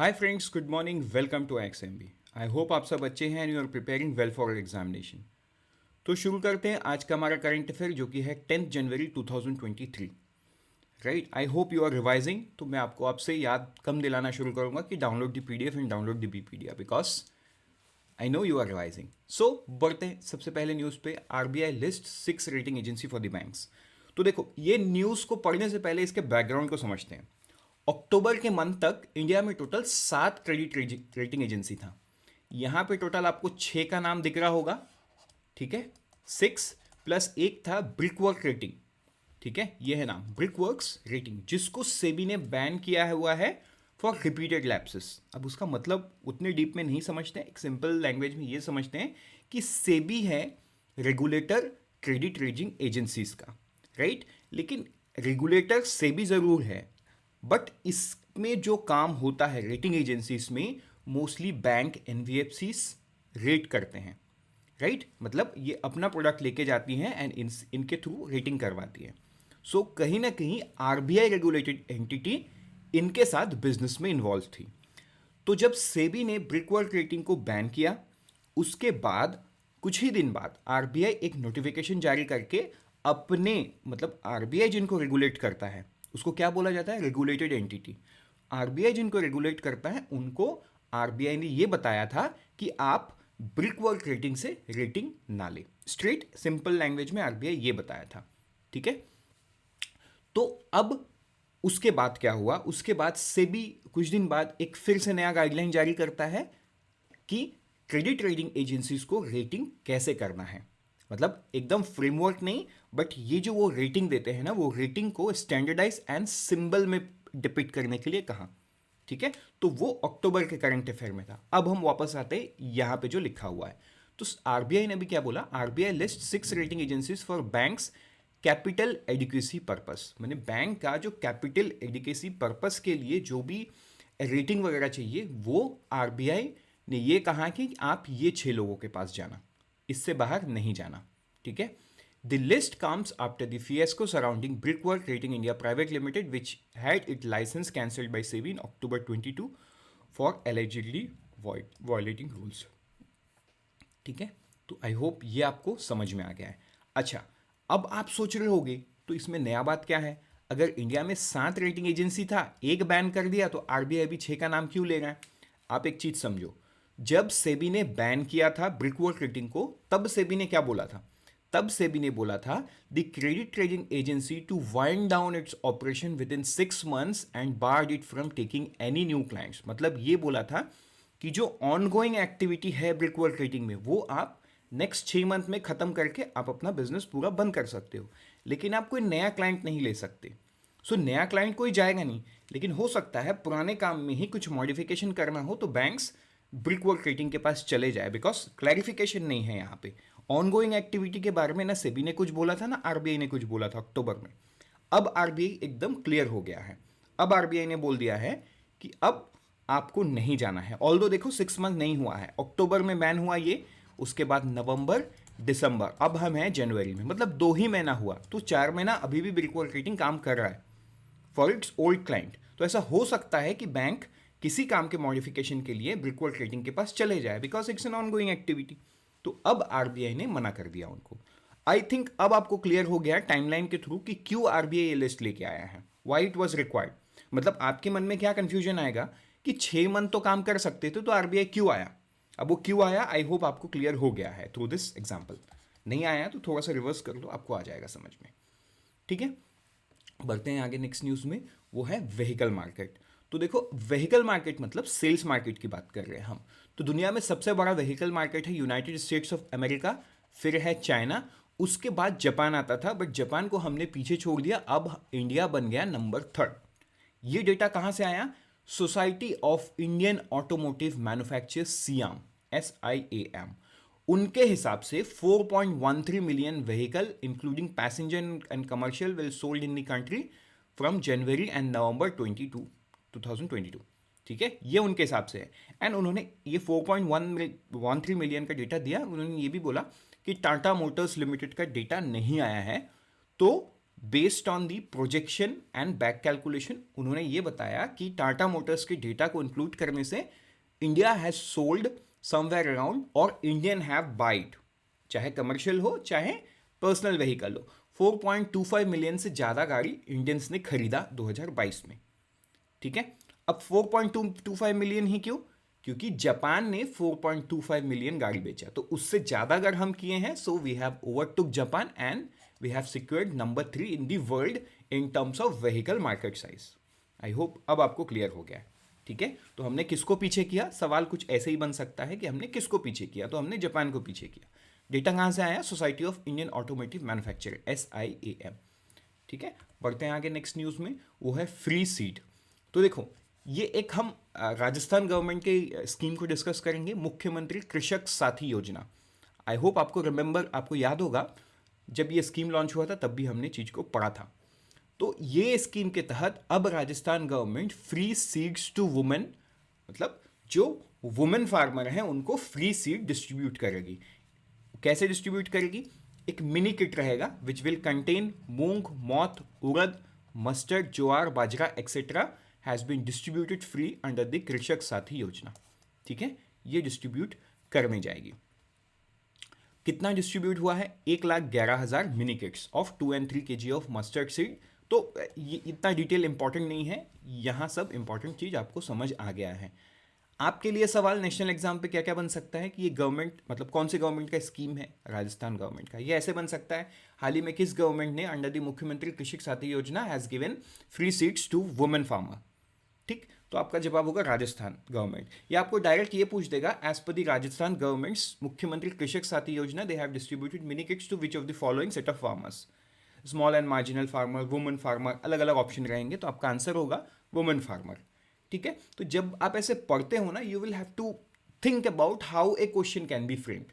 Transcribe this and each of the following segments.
Hi friends, good morning, welcome to XMB. I hope आप सब अच्छे हैं and you are preparing well for examination. तो शुरू करते हैं आज का हमारा करंट अफेयर जो कि है 10 जनवरी 2023। Right, I hope you are revising. तो मैं आपको आपसे याद कम दिलाना शुरू करूंगा कि download the PDF and download the BPDF because I know you are revising. So बढ़ते हैं सबसे पहले न्यूज़ पे। RBI list 6 rating agency for the banks. तो देखो, ये न्यूज़ को पढ़ने से पहले इसके बैकग्राउंड को समझते हैं। अक्टूबर के मंथ तक इंडिया में टोटल 7 क्रेडिट रेटिंग एजेंसी था। यहां पे टोटल आपको 6 का नाम दिख रहा होगा, ठीक है। 6 प्लस एक था ब्रिकवर्क रेटिंग, ठीक है। यह है नाम ब्रिकवर्क्स रेटिंग, जिसको सेबी ने बैन किया हुआ है फॉर रिपीटेड लैप्सेस। अब उसका मतलब उतने डीप में नहीं समझते हैं, एक सिंपल लैंग्वेज में ये समझते हैं कि सेबी है रेगुलेटर क्रेडिट रेटिंग एजेंसीज का, राइट। लेकिन रेगुलेटर सेबी जरूर है, बट इसमें जो काम होता है रेटिंग एजेंसीज में, मोस्टली बैंक एनबीएफसीज रेट करते हैं, राइट। मतलब ये अपना प्रोडक्ट लेके जाती हैं एंड इनके थ्रू रेटिंग करवाती है। सो कहीं ना कहीं आरबीआई रेगुलेटेड एंटिटी इनके साथ बिजनेस में इन्वॉल्व थी। तो जब सेबी ने ब्रिकवर्क रेटिंग को बैन किया, उसके बाद कुछ ही दिन बाद आरबीआई एक नोटिफिकेशन जारी करके अपने, मतलब आरबीआई जिनको रेगुलेट करता है उसको क्या बोला जाता है, रेगुलेटेड एंटिटी। आरबीआई जिनको रेगुलेट करता है उनको आरबीआई ने यह बताया था कि आप ब्रिकवर्क रेटिंग से रेटिंग ना ले। स्ट्रेट सिंपल लैंग्वेज में आरबीआई ये बताया था, ठीक है। तो अब उसके बाद क्या हुआ, उसके बाद सेबी कुछ दिन बाद एक फिर से नया गाइडलाइन जारी करता है कि क्रेडिट रेटिंग एजेंसीज को रेटिंग कैसे करना है। मतलब एकदम फ्रेमवर्क नहीं, बट ये जो वो रेटिंग देते हैं ना, वो रेटिंग को स्टैंडर्डाइज एंड सिंबल में डिपिक्ट करने के लिए कहा, ठीक है। तो वो अक्टूबर के करंट अफेयर में था। अब हम वापस आते हैं यहां पे जो लिखा हुआ है। तो आरबीआई ने भी क्या बोला, RBI list 6 rating agencies for banks capital adequacy purpose. मैंने बैंक का जो कैपिटल एडिक्वेसी पर्पस के लिए जो भी रेटिंग वगैरह चाहिए, वो आरबीआई ने ये कहा कि आप ये 6 लोगों के पास जाना, इससे बाहर नहीं जाना, ठीक है। The list comes after the fiasco surrounding Brickwork Rating India Private Limited which had it license cancelled by SEBI in October 22 for allegedly violating rules, ठीक है। तो आई होप ये आपको समझ में आ गया है। अच्छा, अब आप सोच रहे होगे तो इसमें नया बात क्या है। अगर इंडिया में 7 रेटिंग एजेंसी था, एक बैन कर दिया, तो आरबीआई भी 6 का नाम क्यों ले रहा है। आप एक चीज समझो, जब सेबी ने बैन किया था ब्रिकवर्क रेटिंग को, तब सेबी ने क्या बोला था, तब सेबी ने बोला था the credit rating agency to wind down its operation within 6 months and barred it from taking any new clients. मतलब ये बोला था कि जो ऑनगोइंग एक्टिविटी है ब्रिकवर्क रेटिंग में, वो आप नेक्स्ट 6 मंथ में खत्म करके आप अपना बिजनेस पूरा बंद कर सकते हो, लेकिन आप कोई नया क्लाइंट नहीं ले सकते। सो नया क्लाइंट कोई जाएगा नहीं, लेकिन हो सकता है पुराने काम में ही कुछ मॉडिफिकेशन करना हो तो बैंक्स ब्रिकवर्क रेटिंग के पास चले जाए, बिकॉज क्लैरिफिकेशन नहीं है यहाँ पे ऑनगोइंग एक्टिविटी के बारे में। ना सेबी ने कुछ बोला था, ना आरबीआई ने कुछ बोला था अक्टूबर में। अब आरबीआई एकदम क्लियर हो गया है। अब आरबीआई ने बोल दिया है कि अब आपको नहीं जाना है। ऑल्दो देखो 6 मंथ नहीं हुआ है, अक्टूबर में बैन हुआ ये, उसके बाद नवंबर, दिसंबर, अब हम हैं जनवरी में, मतलब 2 ही महीना हुआ। तो 4 महीना अभी भी ब्रिकवर्क रेटिंग काम कर रहा है फॉर इट्स ओल्ड क्लाइंट। तो ऐसा हो सकता है कि बैंक किसी काम के मॉडिफिकेशन के लिए ब्रिकवर्क रेटिंग के पास चले जाए, because it's an ongoing activity. तो अब आरबीआई ने मना कर दिया उनको। आई थिंक अब आपको क्लियर हो गया टाइमलाइन के थ्रू कि क्यों आरबीआई ये लिस्ट लेके आया है, वाई इट वॉज रिक्वायर्ड। मतलब आपके मन में क्या कंफ्यूजन आएगा कि 6 मंथ तो काम कर सकते थे, तो आरबीआई क्यों आया। अब वो क्यों आया, आई होप आपको क्लियर हो गया है थ्रू दिस एग्जाम्पल। नहीं आया तो थोड़ा सा रिवर्स कर लो, आपको आ जाएगा समझ में, ठीक है। बढ़ते हैं आगे नेक्स्ट न्यूज़ में, वो है व्हीकल मार्केट। तो देखो, व्हीकल मार्केट मतलब सेल्स मार्केट की बात कर रहे हैं हम। तो दुनिया में सबसे बड़ा व्हीकल मार्केट है यूनाइटेड स्टेट्स ऑफ अमेरिका, फिर है चाइना, उसके बाद जापान आता था, बट जापान को हमने पीछे छोड़ दिया। अब इंडिया बन गया नंबर 3। ये डेटा कहां से आया, society of Indian automotive manufacturers, SIAM, SIAM, उनके हिसाब से 4.13 million vehicle including passenger and commercial will sold in the country from January and November 2022, ठीक है। ये उनके हिसाब से है। एंड उन्होंने ये 4.13 मिलियन का डेटा दिया। उन्होंने ये भी बोला कि टाटा मोटर्स लिमिटेड का डेटा नहीं आया है, तो based on the projection and back calculation उन्होंने ये बताया कि टाटा मोटर्स के डेटा को इंक्लूड करने से India has sold somewhere around और इंडियन हैव बाइट, चाहे कमर्शियल हो चाहे पर्सनल व्हीकल हो, 4.25 मिलियन से ज़्यादा गाड़ी इंडियंस ने खरीदा 2022 में। ठीक है, अब 4.25 मिलियन ही क्यों? क्योंकि जापान ने 4.25 मिलियन गाड़ी बेचा, तो उससे ज़्यादा अगर हम किए हैं, so we have overtook Japan and we have secured number 3 in the world in terms of vehicle market size. I hope अब आपको क्लियर हो गया है। ठीक है, तो हमने किसको पीछे किया? सवाल कुछ ऐसे ही बन सकता है कि हमने किसको पीछे किया, तो हमने जापान को पीछे किया। डेटा कहाँ से आया? Society of Indian automotive manufacturer, SIAM। ठीक है, बढ़ते हैं आगे नेक्स्ट न्यूज़ में, वो है फ्री सीड। तो देखो, ये एक हम राजस्थान गवर्नमेंट के स्कीम को डिस्कस करेंगे, मुख्यमंत्री कृषक साथी योजना। आई होप आपको आपको याद होगा जब ये स्कीम लॉन्च हुआ था तब भी हमने चीज़ को पढ़ा था। तो ये स्कीम के तहत अब Rajasthan government free seeds to women, मतलब जो वुमेन फार्मर हैं उनको फ्री सीड डिस्ट्रीब्यूट करेगी। कैसे डिस्ट्रीब्यूट करेगी? एक मिनी किट रहेगा which will contain moong, moth, urad, mustard, jowar, bajra etcetera has been distributed free under the Krishak साथी योजना। ठीक है, ये डिस्ट्रीब्यूट करने जाएगी। कितना डिस्ट्रीब्यूट हुआ है? 1,11,000 mini kits of 2 and 3 kg of mustard seed. तो ये इतना डिटेल इंपॉर्टेंट नहीं है, यहाँ सब इंपॉर्टेंट चीज़ आपको समझ आ गया है। आपके लिए सवाल नेशनल एग्जाम पे क्या क्या बन सकता है कि ये गवर्नमेंट, मतलब कौन से गवर्नमेंट का स्कीम है? राजस्थान गवर्नमेंट का। ये ऐसे बन सकता है, हाल ही में किस गवर्नमेंट ने अंडर द मुख्यमंत्री कृषक साथी Yojana has given free seeds to women farmer. ठीक, तो आपका जवाब होगा राजस्थान गवर्नमेंट। या आपको डायरेक्ट ये पूछ देगा, एज पर दी राजस्थान गवर्नमेंट्स मुख्यमंत्री कृषक साथी Yojana they have distributed mini kits to which of the following set of farmers? Small and marginal farmer, women farmer, अलग अलग ऑप्शन रहेंगे, तो आपका आंसर होगा वुमेन फार्मर। ठीक है, तो जब आप ऐसे पढ़ते हो ना, you will have to think about how a question can be framed.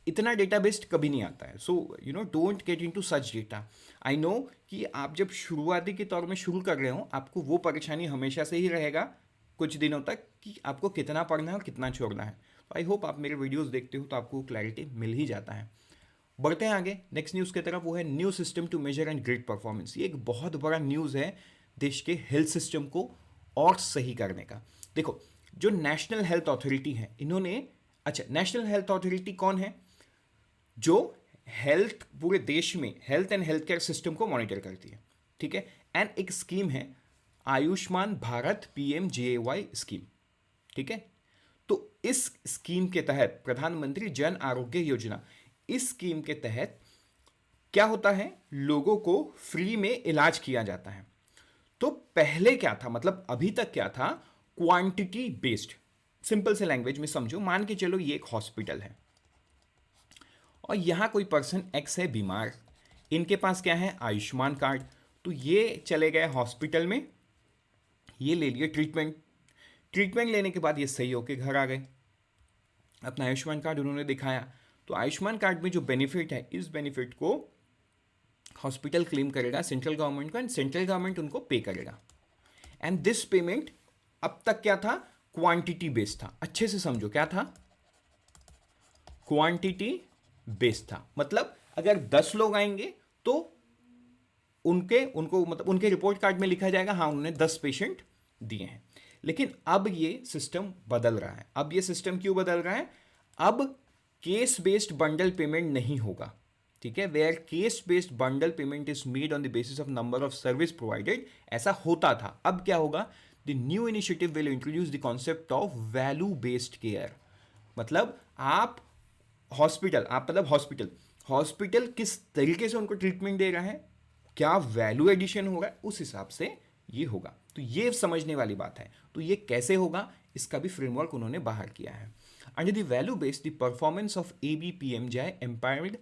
इतना डेटा बेस्ड कभी नहीं आता है, so don't get into such data. I know कि आप जब शुरुआती के तौर में शुरू कर रहे हो, आपको वो परेशानी हमेशा से ही रहेगा कुछ दिनों तक कि आपको कितना पढ़ना है और कितना छोड़ना है। तो आई होप आप मेरे वीडियोस देखते हो तो आपको क्लैरिटी मिल ही जाता है। बढ़ते हैं आगे नेक्स्ट न्यूज़ की तरफ, वो है new system to measure and grade performance. ये एक बहुत बड़ा न्यूज़ है देश के हेल्थ सिस्टम को और सही करने का। देखो, जो नेशनल हेल्थ अथॉरिटी है इन्होंने, अच्छा, नेशनल हेल्थ अथॉरिटी कौन है? जो हेल्थ, पूरे देश में health and health care system को मॉनिटर करती है। ठीक है, एंड एक स्कीम है आयुष्मान भारत PMJAY स्कीम। ठीक है, तो इस स्कीम के तहत प्रधानमंत्री जन आरोग्य योजना, इस स्कीम के तहत क्या होता है? लोगों को फ्री में इलाज किया जाता है। तो पहले क्या था, मतलब अभी तक क्या था? Quantity based. सिंपल से लैंग्वेज में समझो, मान के चलो ये एक हॉस्पिटल है और यहां कोई पर्सन एक्स है बीमार, इनके पास क्या है? आयुष्मान कार्ड। तो ये चले गए हॉस्पिटल में, ये ले लिए ट्रीटमेंट लेने के बाद ये सही होके घर आ गए, अपना आयुष्मान कार्ड उन्होंने दिखाया। तो आयुष्मान कार्ड में जो बेनिफिट है, इस बेनिफिट को हॉस्पिटल क्लेम करेगा सेंट्रल गवर्नमेंट को, एंड सेंट्रल गवर्नमेंट उनको पे करेगा। एंड दिस पेमेंट अब तक क्या था? क्वांटिटी बेस्ड था। अच्छे से समझो, क्या था? क्वांटिटी बेस्ड था। मतलब अगर 10 लोग आएंगे तो उनके रिपोर्ट कार्ड में लिखा जाएगा हाँ उन्होंने 10 पेशेंट दिए हैं। लेकिन अब ये सिस्टम बदल रहा है। अब ये सिस्टम क्यों बदल रहा है? अब केस बेस्ड बंडल पेमेंट नहीं होगा। ठीक है, where case based bundle payment is made on the basis of number of service provided, ऐसा होता था। अब क्या होगा? The new initiative will introduce the concept of value based care. मतलब आप हॉस्पिटल किस तरीके से उनको ट्रीटमेंट दे रहा है, क्या वैल्यू एडिशन होगा, उस हिसाब से ये होगा। तो ये समझने वाली बात है। तो ये कैसे होगा, इसका भी फ्रेमवर्क उन्होंने बाहर किया है। Under the value based the performance of ABPMJ empowered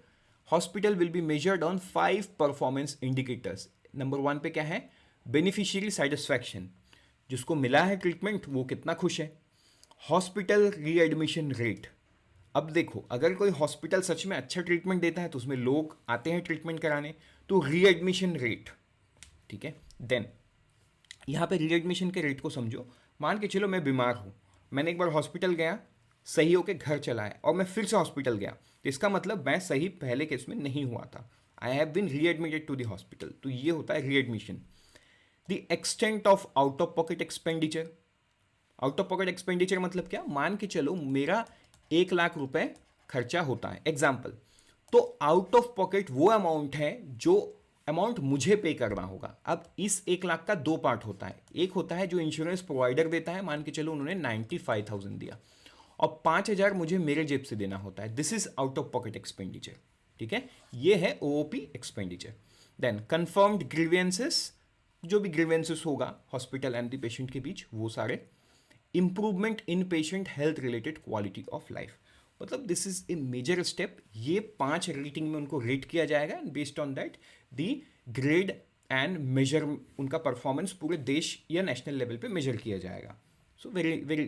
hospital will be measured on 5 performance indicators. Number 1 पे क्या है? बेनिफिशियरी सेटिस्फैक्शन, जिसको मिला है ट्रीटमेंट वो कितना खुश है। हॉस्पिटल रीएडमिशन रेट, अब देखो अगर कोई हॉस्पिटल सच में अच्छा ट्रीटमेंट देता है तो उसमें लोग आते हैं ट्रीटमेंट कराने, तो रीएडमिशन रेट। ठीक है, देन यहाँ पे रीएडमिशन के रेट को समझो। मान के चलो मैं बीमार हूँ, मैंने एक बार हॉस्पिटल गया, सही होके घर चला है, और मैं फिर से हॉस्पिटल गया, तो इसका मतलब मैं सही पहले केस में नहीं हुआ था। I have been readmitted to the hospital, तो ये होता है readmission. The extent of out of pocket expenditure. Out of pocket expenditure मतलब क्या, मान के चलो मेरा 1 लाख रुपए खर्चा होता है एग्जाम्पल, तो आउट ऑफ पॉकेट वो अमाउंट है जो अमाउंट मुझे पे करना होगा. अब इस 1 लाख का दो पार्ट होता है. एक होता है जो इंश्योरेंस प्रोवाइडर देता है, मान के चलो उन्होंने 95,000 दिया, और 5,000 मुझे मेरे जेब से देना होता है. This is out of pocket expenditure. ठीक है, ये है OOP expenditure. Then confirmed grievances, जो भी ग्रीवेंसेस होगा हॉस्पिटल एंड द पेशेंट के बीच, वो सारे. Improvement in patient health related quality of life, मतलब this is a major step. ये 5 रेटिंग में उनको रेट किया जाएगा and based on that the grade and measure, उनका परफॉर्मेंस पूरे देश या नेशनल लेवल पे मेजर किया जाएगा. So very very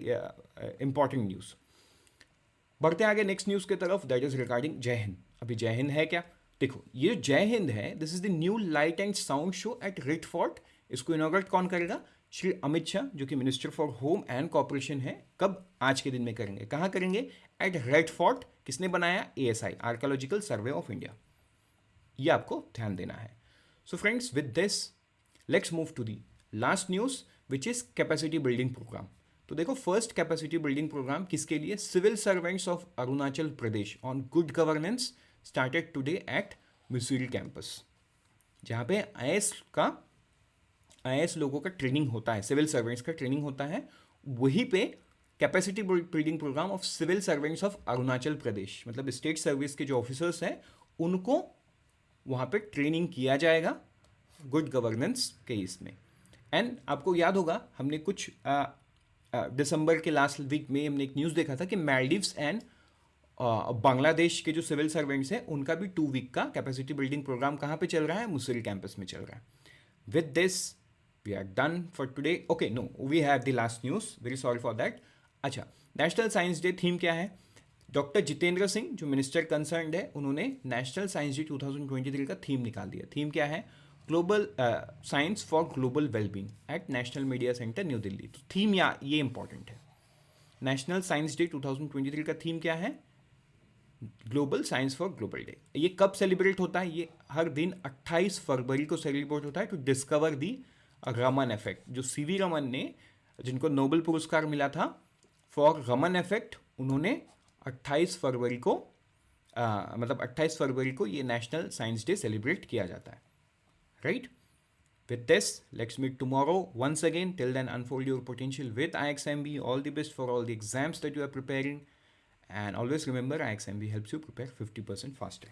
important news. बढ़ते आगे नेक्स्ट न्यूज़ की तरफ, दैट इज रिगार्डिंग जय हिंद. अभी जय हिंद है क्या, देखो ये जय हिंद है, this is the new light and sound show at red fort. इसको इनॉग्रेट कौन करेगा, श्री अमित शाह, जो कि minister for home and corporation है. कब, आज के दिन में करेंगे. कहाँ करेंगे, एट रेड फोर्ट. किसने बनाया, ASI, archaeological survey of India. ये आपको ध्यान देना है. So friends, with this let's move to the last news which is capacity building programme. तो देखो, फर्स्ट कैपेसिटी बिल्डिंग प्रोग्राम किसके लिए, civil servants of Arunachal Pradesh on good governance started today at Mussoorie campus, जहाँ पे आईएएस लोगों का ट्रेनिंग होता है, सिविल सर्वेंट्स का ट्रेनिंग होता है. वहीं पे capacity building programme of civil servants of Arunachal Pradesh, मतलब स्टेट सर्विस के जो ऑफिसर्स हैं उनको वहाँ पे ट्रेनिंग किया जाएगा गुड गवर्नेंस के इसमें. एंड आपको याद होगा, हमने कुछ दिसंबर के लास्ट वीक में हमने एक न्यूज़ देखा था कि मालदीव्स एंड बांग्लादेश के जो सिविल सर्वेंट्स हैं उनका भी 2 वीक का कैपेसिटी बिल्डिंग प्रोग्राम कहाँ पे चल रहा है, मुसरी कैंपस में चल रहा है. With this we are done for today. Okay, no, we have the last news, very sorry for that. अच्छा, नेशनल साइंस डे थीम क्या है, डॉक्टर जितेंद्र सिंह जो मिनिस्टर कंसर्न्ड है, उन्होंने नेशनल साइंस डे 2023 का थीम निकाल दिया. थीम क्या है, global science for global wellbeing at national media centre new Delhi. तो थीम ये इंपॉर्टेंट है. नेशनल साइंस डे 2023 का थीम क्या है, global science for global day. ये कब सेलिब्रेट होता है, ये हर दिन 28 फरवरी को सेलिब्रेट होता है to discover the Raman effect. जो सीवी रमन ने, जिनको नोबेल पुरस्कार मिला था फॉर रमन इफेक्ट, उन्होंने 28 फरवरी को मतलब 28 फरवरी को ये नेशनल साइंस डे सेलिब्रेट किया जाता है. Right, with this let's meet tomorrow once again. Till then, unfold your potential with IXMB. All the best for all the exams that you are preparing, and always remember IXMB helps you prepare 50% faster.